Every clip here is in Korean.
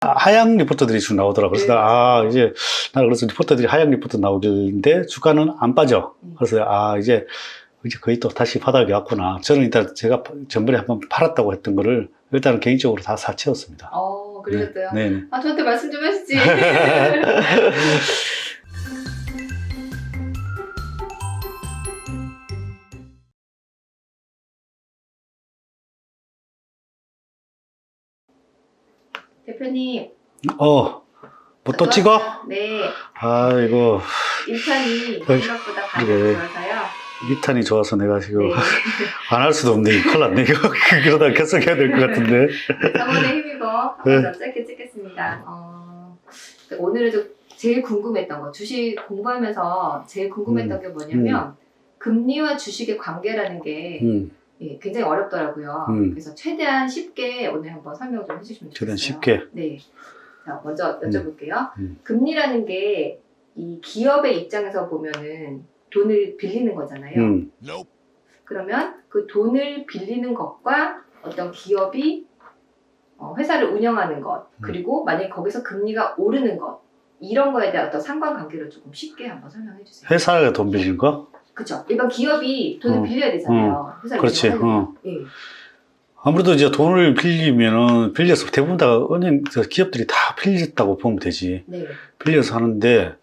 하향 리포터들이 쭉 나오더라고요. 그래서 이제 나 그래서 리포터들이 하향 리포터 나오길래 주가는 안 빠져. 그래서 이제 거의 또 다시 바닥이 왔구나. 저는 일단 제가 전번에 한번 팔았다고 했던 거를 일단은 개인적으로 다 사채웠습니다. 그러셨어요? 네. 저한테 말씀 좀 하시지. 대표님. 뭐 또 찍어? 네. 이거. 1탄이 생각보다 반응이 좋아서요. 2탄이 좋아서 내가 지금 네. 안 할 수도 없네. 큰일 났네. 이거. 그러다 결석해야 될 것 같은데. 3번에 힘입어. 한번 짧게 찍겠습니다. 오늘은 좀 제일 궁금했던 거, 주식 공부하면서 제일 궁금했던 게 뭐냐면, 금리와 주식의 관계라는 게 굉장히 어렵더라고요. 그래서 최대한 쉽게 오늘 한번 설명 좀 해주시면 좋겠어요. 최대한 쉽게. 네. 자, 먼저 여쭤볼게요. 금리라는 게 이 기업의 입장에서 보면은 돈을 빌리는 거잖아요. 그러면 그 돈을 빌리는 것과 어떤 기업이 회사를 운영하는 것, 그리고 만약에 거기서 금리가 오르는 것, 이런 거에 대한 어떤 상관관계를 조금 쉽게 한번 설명해 주세요. 회사가 돈 빌린 거? 그렇죠. 일반 기업이 돈을 빌려야 되잖아요. 회사를 그렇지. 운영하려면. 예. 아무래도 이제 돈을 빌려서 대부분 다 기업들이 다 빌렸다고 보면 되지. 네. 빌려서 하는데,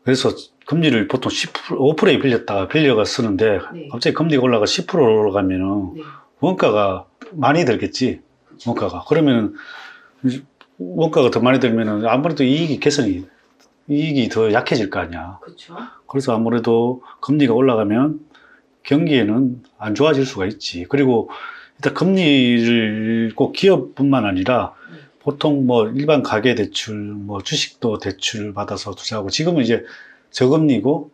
그래서 금리를 보통 5%에 빌려가 쓰는데, 네. 갑자기 금리가 올라가 10% 올라가면은, 네. 원가가 많이 들겠지. 그쵸. 원가가. 그러면은, 원가가 더 많이 들면은 아무래도 이익이 더 약해질 거 아니야. 그렇죠. 그래서 아무래도 금리가 올라가면 경기에는 안 좋아질 수가 있지. 그리고 일단 금리를 꼭 기업뿐만 아니라 보통 뭐 일반 가계 대출, 뭐 주식도 대출 받아서 투자하고, 지금은 이제 저금리고,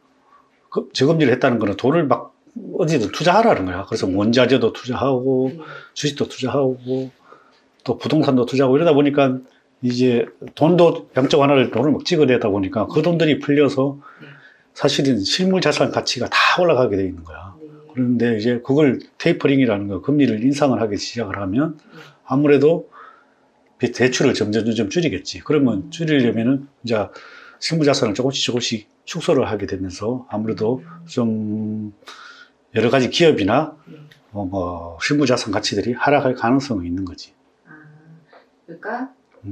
저금리를 했다는 거는 돈을 막 어디든 투자하라는 거야. 그래서 원자재도 투자하고, 주식도 투자하고, 또 부동산도 투자하고, 이러다 보니까 이제 돈도 양쪽 하나를 돈을 막 찍어내다 보니까 그 돈들이 풀려서 사실은 실물 자산 가치가 다 올라가게 돼 있는 거야. 그런데 이제 그걸 테이퍼링이라는 거, 금리를 인상을 하기 시작을 하면 아무래도 대출을 점점 줄이겠지. 그러면 줄이려면은 이제 실물 자산을 조금씩 축소를 하게 되면서 아무래도 좀 여러 가지 기업이나 뭐 실물 자산 가치들이 하락할 가능성이 있는 거지. 그러니까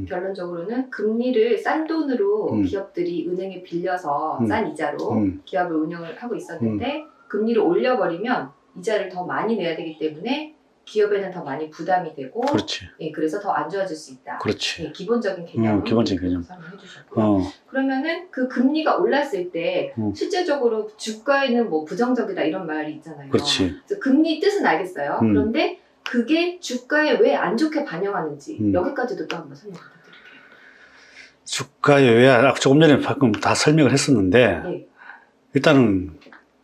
결론적으로는 금리를 싼 돈으로 기업들이 은행에 빌려서 싼 이자로 기업을 운영을 하고 있었는데 금리를 올려버리면 이자를 더 많이 내야 되기 때문에 기업에는 더 많이 부담이 되고, 그렇지. 그래서 더 안 좋아질 수 있다. 그렇지. 기본적인 개념. 기본적인 개념. 설명해 주셨고. 그러면은 그 금리가 올랐을 때 실제적으로 주가에는 뭐 부정적이다 이런 말이 있잖아요. 그렇지. 그래서 금리 뜻은 알겠어요. 그런데 그게 주가에 왜 안 좋게 반영하는지 여기까지도 또 한번 설명 부탁드릴게요. 주가에 왜 조금 전에 방금 다 설명을 했었는데 일단은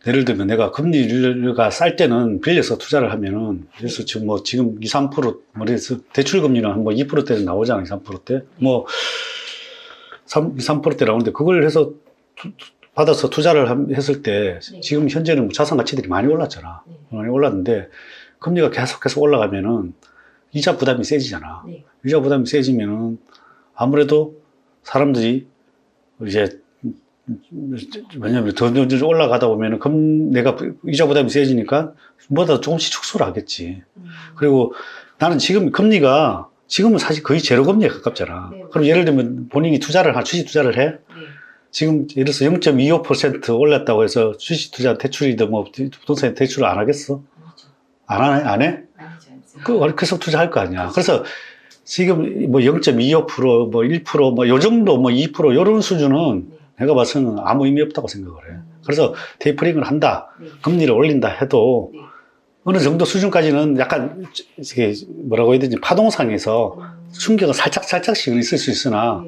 예를 들면 내가 금리가 쌀 때는 빌려서 투자를 하면은, 그래서 지금 2, 3%, 그래서 대출 금리는 한 뭐 2%대는 나오잖아, 2, 3%대. 뭐, 2, 3%대 나오는데, 그걸 해서 받아서 투자를 했을 때, 지금 현재는 자산 가치들이 많이 올랐잖아. 많이 올랐는데, 금리가 계속해서 올라가면은, 이자 부담이 세지잖아. 이자 부담이 세지면은, 아무래도 사람들이 이제 왜냐면 더 올라가다 보면은 내가 이자 부담이 세지니까 뭐다 조금씩 축소를 하겠지. 그리고 나는 지금 금리가 지금은 사실 거의 제로 금리에 가깝잖아. 그럼 예를 들면 본인이 주식 투자를 해. 지금 예를 들어서 0.25% 올랐다고 해서 주식 투자 대출이든 뭐 부동산 대출을 안 하겠어? 안 해? 계속 투자할 거 아니야. 그래서 지금 뭐 0.25%, 뭐 1%, 뭐 요 정도, 뭐 2% 요런 수준은 내가 봐서는 아무 의미 없다고 생각을 해. 그래서 테이퍼링을 한다, 금리를 올린다 해도 어느 정도 수준까지는 약간 뭐라고 해야 되지, 파동상에서 충격은 살짝씩 있을 수 있으나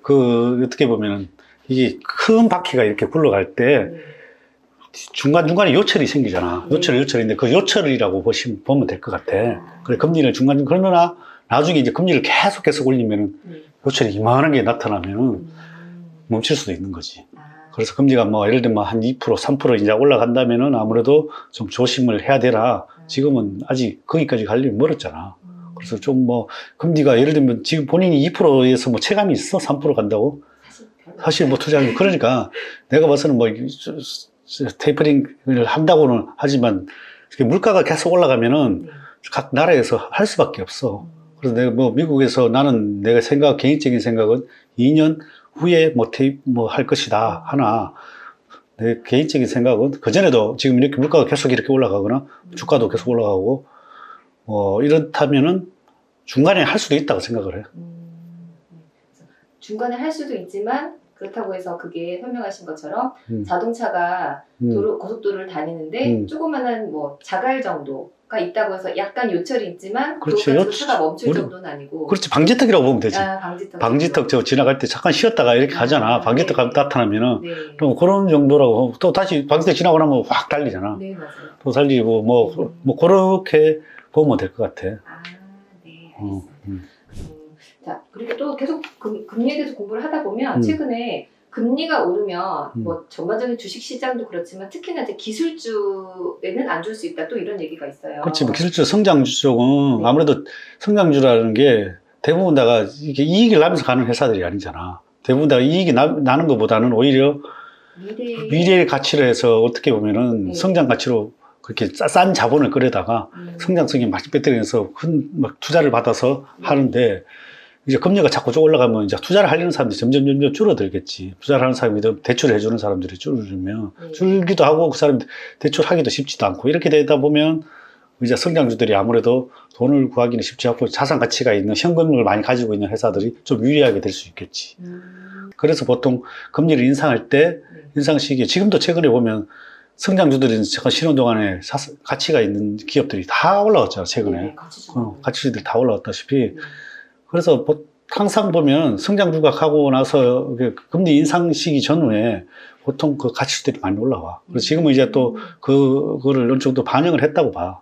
어떻게 보면은 이게 큰 바퀴가 이렇게 굴러갈 때 중간중간에 요철이 생기잖아. 요철인데 그 요철이라고 보면 될 것 같아. 그래, 금리를 그러나 나중에 이제 금리를 계속 올리면은 요철이 이만한 게 나타나면은 멈출 수도 있는 거지. 그래서 금리가 뭐 예를 들면 한 2%, 3% 이제 올라간다면은 아무래도 좀 조심을 해야 되라. 지금은 아직 거기까지 가려면 멀었잖아. 그래서 좀 뭐 금리가 예를 들면 지금 본인이 2%에서 뭐 체감이 있어? 3% 간다고? 사실 뭐 투자하는 그러니까 내가 봐서는 뭐 테이퍼링을 한다고는 하지만 물가가 계속 올라가면은 각 나라에서 할 수밖에 없어. 그래서 내가 뭐 미국에서 나는 내가 개인적인 생각은 2년 후에 뭐 할 것이다 하나 내 개인적인 생각은 그전에도 지금 이렇게 물가가 계속 이렇게 올라가거나 주가도 계속 올라가고 이렇다면은 중간에 할 수도 있다고 생각을 해. 중간에 할 수도 있지만 그렇다고 해서 그게 설명하신 것처럼 자동차가 고속도로를 다니는데 조그마한 뭐 자갈 정도가 있다고 해서 약간 요철이 있지만 그것까지도 차가 멈출 정도는 아니고. 그렇지. 방지턱이라고 보면 되지. 방지턱 저 지나갈 때 잠깐 쉬었다가 이렇게 가잖아. 방지턱 네. 나타나면은 네. 또 그런 정도라고 또 다시 방지턱 지나고 나면 확 달리잖아. 네, 맞아요. 또 달리고 뭐 그렇게 보면 될 것 같아. 네, 알겠습니다. 자, 그리고 또 계속 금리에 대해서 공부를 하다 보면 최근에 금리가 오르면 뭐 전반적인 주식 시장도 그렇지만 특히나 이제 기술주에는 안 줄 수 있다 또 이런 얘기가 있어요. 그렇지. 뭐 기술주 성장주 쪽은 네. 아무래도 성장주라는 게 대부분 다가 이게 이익을 나면서 가는 회사들이 아니잖아. 대부분 다 이익이 나는 것보다는 오히려 미래의 가치로 해서 어떻게 보면은 네. 성장 가치로 그렇게 싼 자본을 끌어다가 성장성이 많이 빼뜨리면서 큰 막 투자를 받아서 하는데 이제 금리가 자꾸 올라가면 이제 투자를 하려는 사람들이 점점 줄어들겠지. 투자를 하는 사람이 대출을 해주는 사람들이 줄기도 하고 그 사람이 대출하기도 쉽지도 않고 이렇게 되다 보면 이제 성장주들이 아무래도 돈을 구하기는 쉽지 않고 자산 가치가 있는 현금을 많이 가지고 있는 회사들이 좀 유리하게 될 수 있겠지. 그래서 보통 금리를 인상할 때 인상 시기에 지금도 최근에 보면 성장주들은 잠깐 쉬는 동안에 가치가 있는 기업들이 다 올라왔잖아 최근에. 네, 가치주들이 다 올라왔다시피 그래서 항상 보면 성장주가 가고 나서 금리 인상 시기 전후에 보통 그 가치들이 많이 올라와. 그래서 지금은 이제 또 그거를 어느 정도 반영을 했다고 봐.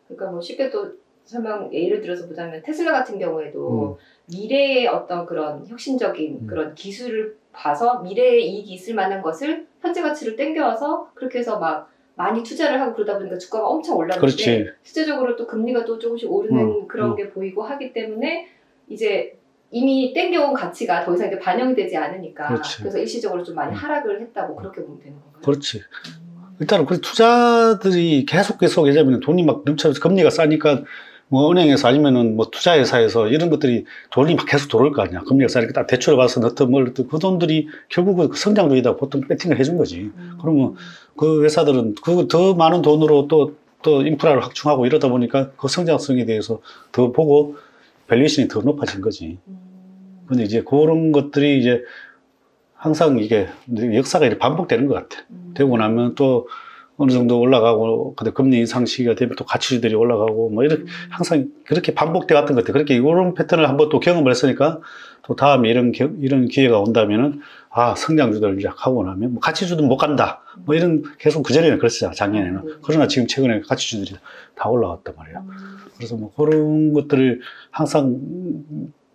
그러니까 뭐 쉽게 또 예를 들어서 보자면 테슬라 같은 경우에도 미래의 어떤 그런 혁신적인 그런 기술을 봐서 미래에 이익이 있을 만한 것을 현재 가치를 땡겨와서 그렇게 해서 막 많이 투자를 하고 그러다 보니까 주가가 엄청 올랐는데 그렇지. 실제적으로 또 금리가 또 조금씩 오르는 그런 게 보이고 하기 때문에 이제 이미 땡겨온 가치가 더 이상 이제 반영이 되지 않으니까 그렇지. 그래서 일시적으로 좀 많이 하락을 했다고 그렇게 보면 되는 건가요? 그렇지. 일단은 그 투자들이 계속 왜냐면 돈이 막 넘쳐서 금리가 싸니까 뭐 은행에서 아니면은 뭐 투자회사에서 이런 것들이 돈이 막 계속 들어올 거 아니야. 금리가 싸니까 딱 대출을 받아서 넣든 뭘 넣든 그 돈들이 결국은 그 성장주에다 보통 배팅을 해준 거지. 그러면 그 회사들은 그 더 많은 돈으로 또 인프라를 확충하고 이러다 보니까 그 성장성에 대해서 더 보고 밸류에이션이 더 높아진 거지. 근데 이제 그런 것들이 이제 항상 이게 역사가 이렇게 반복되는 것 같아. 되고 나면 또 어느 정도 올라가고, 근데 금리 인상 시기가 되면 또 가치주들이 올라가고, 뭐 이렇게 항상 그렇게 반복돼 왔던 것 같아. 그렇게 이런 패턴을 한번 또 경험을 했으니까 또 다음에 이런 기회가 온다면은 성장주들 이제 하고 나면 뭐 가치주도 못 간다. 뭐 이런 계속 그전에는 그랬었잖아, 작년에는. 그러나 지금 최근에 가치주들이 다 올라왔단 말이야. 그래서 뭐 그런 것들을 항상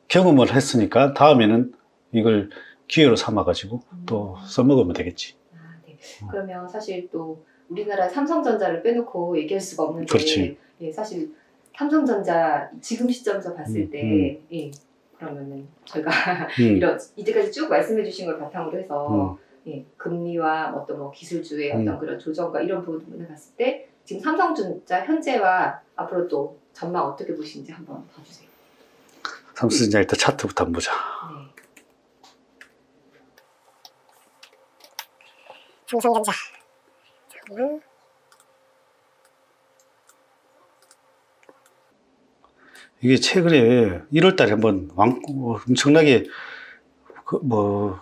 경험을 했으니까 다음에는 이걸 기회로 삼아가지고 또 써먹으면 되겠지. 네. 그러면 사실 또 우리나라 삼성전자를 빼놓고 얘기할 수가 없는데, 그렇지. 예, 사실 삼성전자 지금 시점에서 봤을 때, 예, 그러면은 저희가 이제까지 쭉 말씀해주신 걸 바탕으로 해서 예, 금리와 어떤 뭐 기술주의 어떤 그런 조정과 이런 부분을 봤을 때 지금 삼성전자 현재와 앞으로 또 전망 어떻게 보시는지 한번 봐주세요. 삼성전자 일단 차트부터 한번 보자. 네. 삼성전자. 이게 최근에 1월달에 한번 엄청나게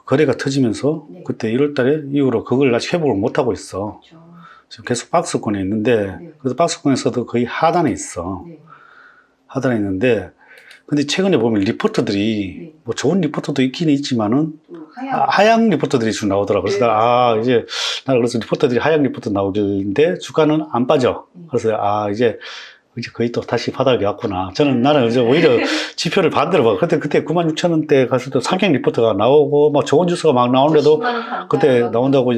거래가 터지면서 그때 1월달에 이후로 그걸 아직 회복을 못 하고 있어. 그렇죠. 지금 계속 박스권에 있는데 그래서 박스권에서도 거의 하단에 있어. 하단에 있는데 근데 최근에 보면 리포트들이 뭐 좋은 리포트도 있긴 있지만은 하향 리포트들이 좀 나오더라고. 그래서 그래서 리포트들이 하향 리포트 나오길래 주가는 안 빠져. 그래서 이제 거의 또 다시 바닥에 왔구나. 나는 이제 오히려 지표를 반대로 봐. 그때 96,000원대 갔을 때 상향 리포트가 나오고 막 좋은 뉴스가 막 나오는데도 그때 나온다고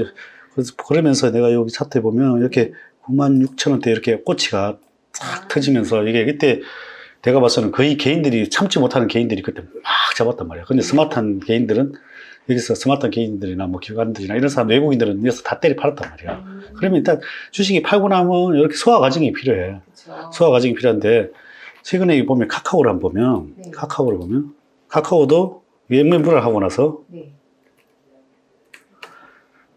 그래서 그러면서 내가 여기 차트에 보면 이렇게 96,000원대 이렇게 꼬치가 쫙 터지면서 이게 그때 내가 봐서는 거의 개인들이 참지 못하는 개인들이 그때 막 잡았단 말이야. 근데 스마트한 개인들은 여기서 스마트한 개인들이나 뭐 기관들이나 이런 사람 외국인들은 여기서 다 때리 팔았단 말이야. 그러면 일단 주식이 팔고 나면 이렇게 소화 과정이 필요해. 그쵸. 소화 과정이 필요한데 최근에 보면 카카오를 한번 보면 네. 카카오를 보면 카카오도 웹매물을 하고 나서 네.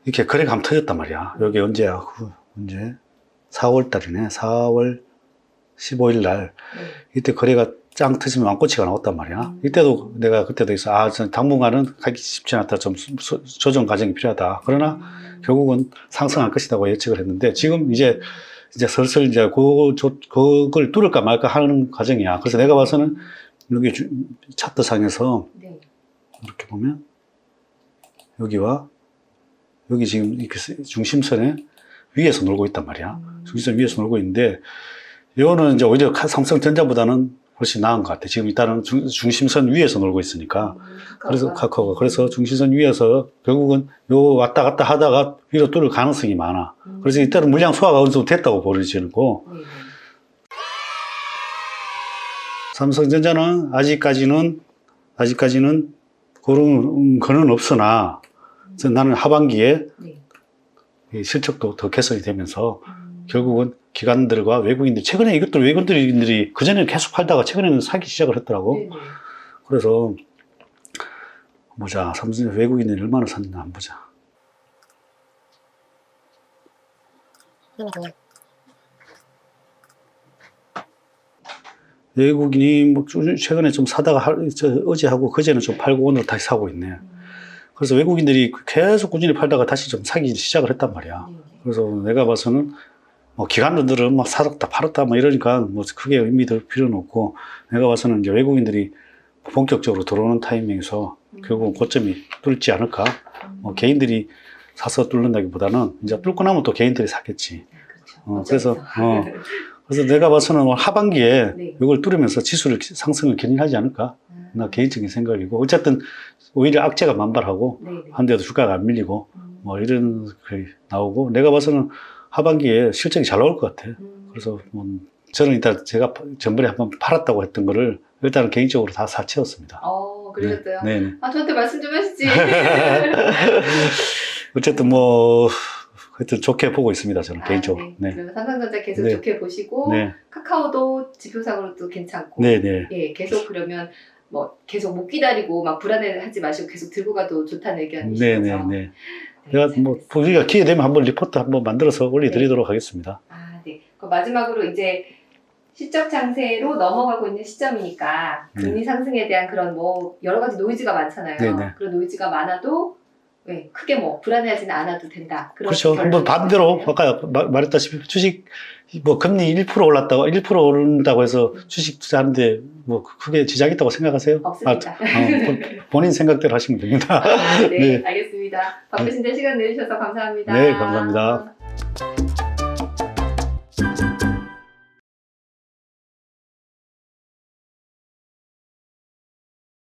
이렇게 거래가 한번 터졌단 말이야. 여기 언제야? 언제? 4월 달이네. 4월 15일 날. 네. 이때 거래가 짱 터지면 왕꼬치가 나왔단 말이야. 이때도 내가 그때도 있어. 아, 당분간은 가기 쉽지 않다. 좀 조정 과정이 필요하다. 그러나 결국은 상승할 것이라고 예측을 했는데 지금 이제 슬슬 이제 그걸 뚫을까 말까 하는 과정이야. 그래서 내가 봐서는 여기 차트 상에서 네. 이렇게 보면 여기와 여기 지금 이렇게 중심선에 위에서 놀고 있단 말이야. 중심선 위에서 놀고 있는데 이거는 이제 오히려 삼성전자보다는 훨씬 나은 것 같아. 지금 일단은 중심선 위에서 놀고 있으니까. 그래서 카카오가 그래서 중심선 위에서 결국은 요 왔다 갔다 하다가 위로 뚫을 가능성이 많아. 그래서 일단은 물량 소화가 어느 정도 됐다고 보여지고 삼성전자는 아직까지는 그런 거는 없으나 나는 하반기에 이 실적도 더 개선이 되면서 결국은 기관들과 외국인들 최근에 이것들 외국인들이 그전에는 계속 팔다가 최근에는 사기 시작을 했더라고. 네네. 그래서 보자. 삼성 외국인들이 얼마나 샀나 한번 보자. 외국인이 뭐 최근에 좀 사다가 어제 하고 그제는 좀 팔고 오늘 다시 사고 있네. 그래서 외국인들이 계속 꾸준히 팔다가 다시 좀 사기 시작을 했단 말이야. 그래서 내가 봐서는 뭐 기관들은 막 사다 팔았다 뭐 이러니까 뭐 크게 의미 들 필요는 없고 내가 봐서는 이제 외국인들이 본격적으로 들어오는 타이밍에서 결국 고점이 뚫지 않을까. 뭐 개인들이 사서 뚫는다기보다는 이제 뚫고 나면 또 개인들이 사겠지. 그렇죠. 그래서 내가 봐서는 하반기에 네. 이걸 뚫으면서 지수를 상승을 견인하지 않을까. 나 개인적인 생각이고 어쨌든 오히려 악재가 만발하고 한데도 주가가 안 밀리고 뭐 이런 게 나오고 내가 봐서는 하반기에 실적이 잘 나올 것 같아. 그래서 뭐 저는 일단 제가 전번에 한번 팔았다고 했던 거를 일단은 개인적으로 다 사채웠습니다. 그러셨어요? 네. 아, 저한테 말씀 좀 하시지. 어쨌든 뭐 하여튼 좋게 보고 있습니다. 저는 개인적으로. 네. 그러면 삼성전자 계속 좋게 보시고 카카오도 지표상으로도 괜찮고 예, 계속 그러면 뭐 계속 못 기다리고 막 불안해하지 마시고 계속 들고 가도 좋다는 의견이시죠? 네네네. 내가 뭐 우리가 기회 되면 한번 리포트 한번 만들어서 올려드리도록 하겠습니다. 네. 그럼 마지막으로 이제 실적 장세로 넘어가고 있는 시점이니까 금리 상승에 대한 그런 뭐 여러 가지 노이즈가 많잖아요. 네네. 그런 노이즈가 많아도 크게 뭐 불안해하지는 않아도 된다. 그렇죠. 한번 반대로 아까 말했다시피 주식 뭐 금리 1% 올랐다고 1% 오른다고 해서 주식 투자하는데 뭐 크게 지장이 있다고 생각하세요? 없습니다. 본인 생각대로 하시면 됩니다. 네, 알겠습니다. 바쁘신데 시간 내주셔서 감사합니다. 네, 감사합니다.